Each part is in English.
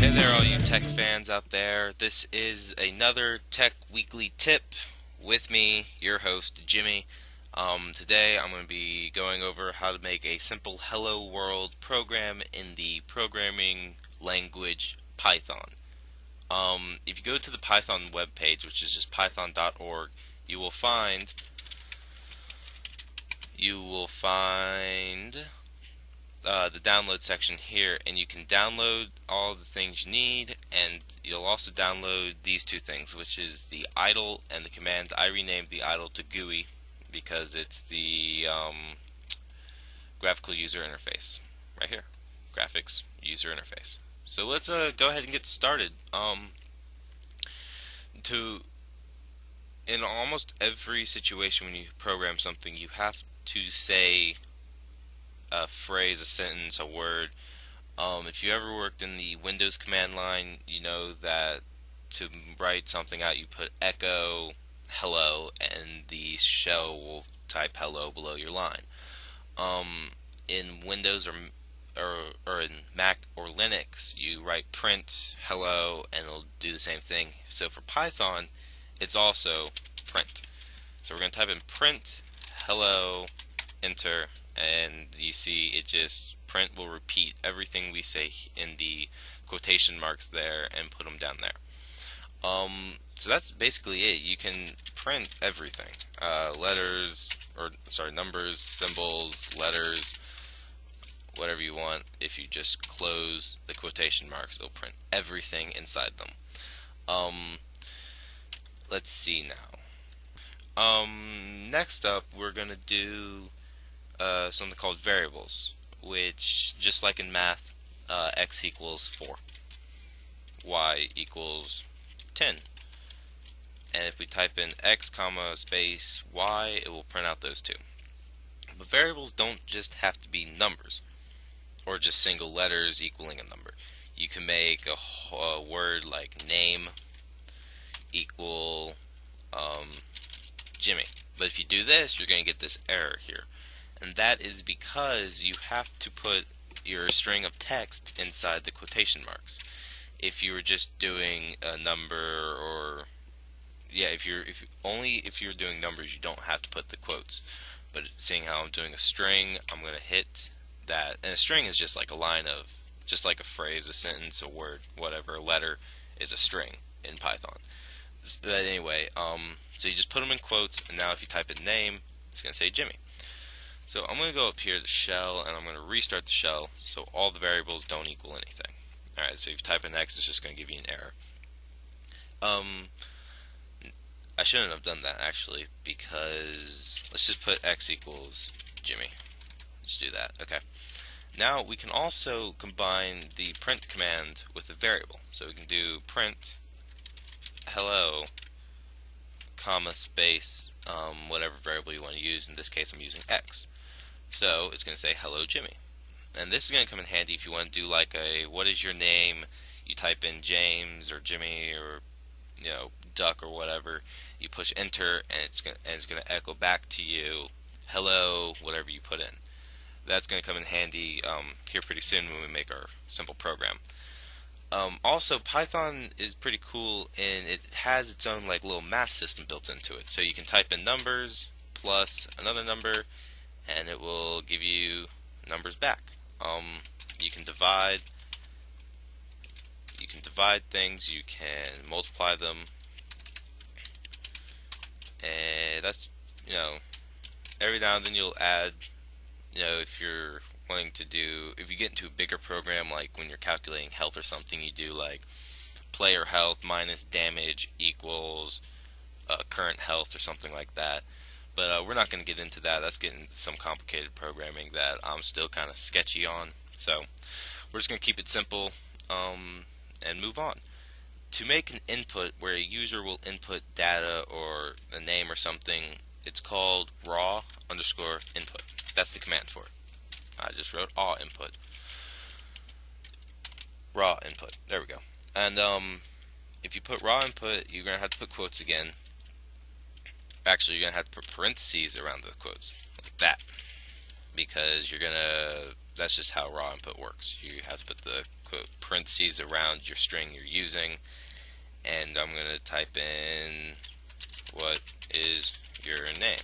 Hey there, all you tech fans out there. This is another Tech Weekly Tip with me, your host, Jimmy. Today I'm going to be going over how to make a simple Hello World program in the programming language Python. If you go to the Python webpage, which is just python.org, you will find the download section here, and you can download all the things you need, and you'll also download these two things, which is the idle and the command. I renamed the idle to GUI because it's the graphical user interface right here, graphics user interface. So let's go ahead and get started. To In almost every situation when you program something, you have to say a phrase, a sentence, a word. If you ever worked in the Windows command line, you know that to write something out, you put echo hello, and the shell will type hello below your line. In Windows or in Mac or Linux, you write print hello, and it'll do the same thing. So for Python, it's also print. So we're going to type in print hello, enter, and you see it just print will repeat everything we say in the quotation marks there and put them down there. So that's basically it. You can print everything, numbers, symbols, letters, whatever you want. If you just close the quotation marks, it'll print everything inside them. Let's see now. Next up, we're gonna do something called variables, which, just like in math, x equals 4, y equals 10. And if we type in x comma space y, it will print out those two. But variables don't just have to be numbers or just single letters equaling a number. You can make a word like name equal Jimmy. But if you do this, you're going to get this error here. And that is because you have to put your string of text inside the quotation marks. If you were just doing a number, or if you're doing numbers, you don't have to put the quotes. But seeing how I'm doing a string, I'm going to hit that. And a string is just like a line of, just like a phrase, a sentence, a word, whatever. A letter is a string in Python. But anyway, so you just put them in quotes, and now if you type in name, it's going to say Jimmy. So I'm going to go up here to shell, and I'm going to restart the shell so all the variables don't equal anything. Alright, so if you type in X, it's just going to give you an error. I shouldn't have done that, actually, because let's just put X equals Jimmy. Let's do that. Okay. Now we can also combine the print command with a variable. So we can do print hello, comma, space, whatever variable you want to use. In this case, I'm using X. So it's going to say hello Jimmy. And this is going to come in handy if you want to do like a what is your name, you type in James or Jimmy or Duck or whatever, you push enter, and it's going to echo back to you hello whatever you put in. That's going to come in handy here pretty soon when we make our simple program. Also, Python is pretty cool, and it has its own like little math system built into it. So you can type in numbers plus another number, and it will give you numbers back. You can divide things. You can multiply them, and that's every now and then you'll add. If you're if you get into a bigger program, like when you're calculating health or something, you do like player health minus damage equals current health or something like that. But we're not going to get into that. That's getting into some complicated programming that I'm still kind of sketchy on. So we're just going to keep it simple and move on. To make an input where a user will input data or a name or something, it's called raw underscore input. That's the command for it. I just wrote raw input. Raw input. There we go. And if you put raw input, you're going to have to put quotes again. Actually, you're going to have to put parentheses around the quotes, like that. Because you're going to that's just how raw input works. You have to put the quote parentheses around your string you're using, and I'm going to type in what is your name?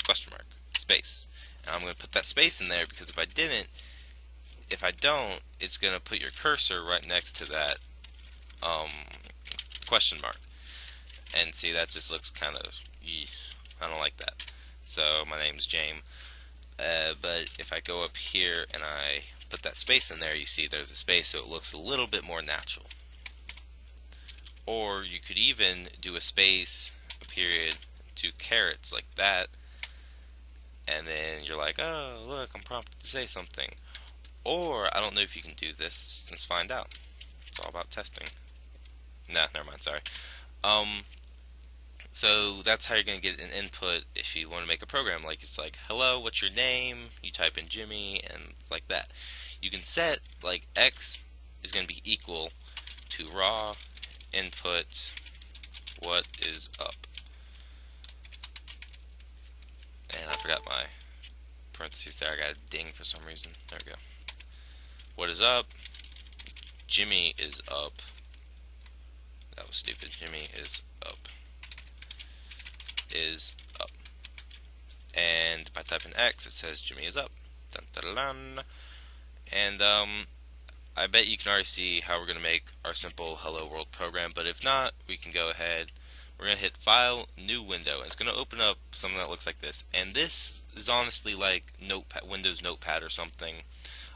Question mark, space. And I'm going to put that space in there because if I don't, it's going to put your cursor right next to that question mark. And see, that just looks kind of, I don't like that. So my name's James. But if I go up here and I put that space in there, you see there's a space, so it looks a little bit more natural. Or you could even do a space, a period, 2 carets like that, and then you're like, oh, look, I'm prompted to say something. Or, I don't know if you can do this, let's find out. It's all about testing. Nah, never mind, sorry. So that's how you're going to get an input if you want to make a program. Like, it's like, hello, what's your name? You type in Jimmy, and like that. You can set, like, X is going to be equal to raw input what is up. And I forgot my parentheses there. I got a ding for some reason. There we go. What is up? Jimmy is up. That was stupid. Jimmy is up. Is up. And if I type in X, it says Jimmy is up. Dun, dun, dun, dun. And I bet you can already see how we're going to make our simple Hello World program. But if not, we can go ahead. We're going to hit File, New Window. And it's going to open up something that looks like this. And this is honestly like Windows Notepad or something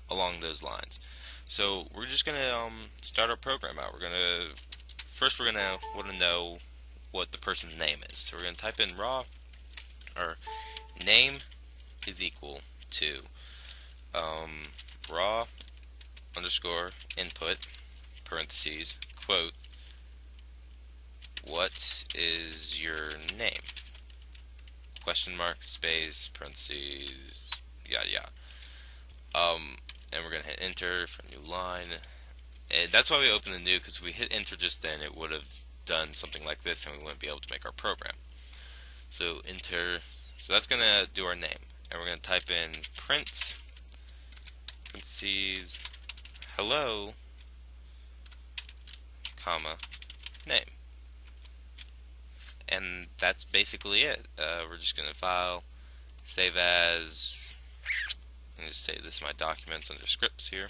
along those lines. So we're just going to start our program out. First we're going to want to know what the person's name is. So we're going to type in raw, or name is equal to raw underscore input, parentheses, quote, what is your name? Question mark, space, parentheses, yada yada. And we're going to hit enter for a new line. And that's why we opened the new, because if we hit enter just then, it would have done something like this and we wouldn't be able to make our program. So enter. So that's going to do our name. And we're going to type in parentheses, hello, comma, name. And that's basically it. We're just going to file, save as, and just save this in my documents under scripts here,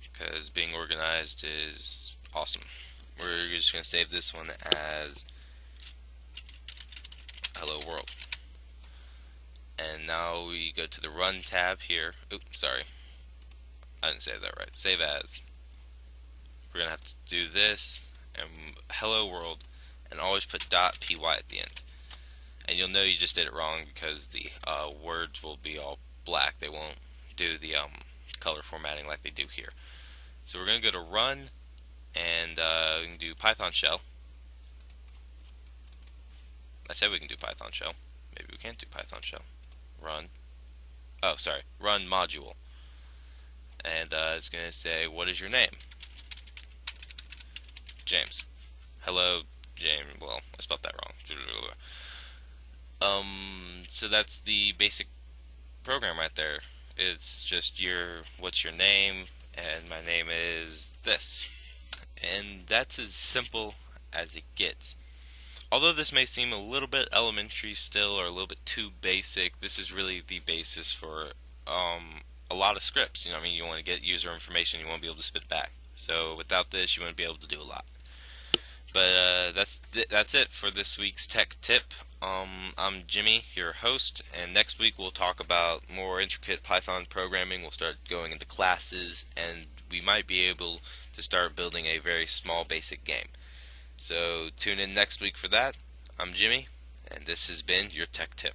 because being organized is awesome. We're just going to save this one as Hello World. And now we go to the Run tab here. Oops, sorry. I didn't save that right. Save as. We're going to have to do this, and Hello World, and always put .py at the end. And you'll know you just did it wrong because the words will be all black. They won't do the color formatting like they do here. So we're going to go to Run, and we can do Python shell. I said we can do Python shell. Maybe we can't do Python shell. Run. Oh, sorry. Run module. And it's going to say, what is your name? James. Hello, James. Well, I spelled that wrong. So that's the basic program right there. It's just what's your name, and my name is this. And that's as simple as it gets. Although this may seem a little bit elementary still, or a little bit too basic, this is really the basis for a lot of scripts. You know, I mean, you want to get user information, you want to be able to spit it back. So without this, you wouldn't be able to do a lot. But that's it for this week's tech tip. I'm Jimmy, your host, and next week we'll talk about more intricate Python programming. We'll start going into classes, and we might be able to start building a very small basic game. So tune in next week for that. I'm Jimmy, and this has been your tech tip.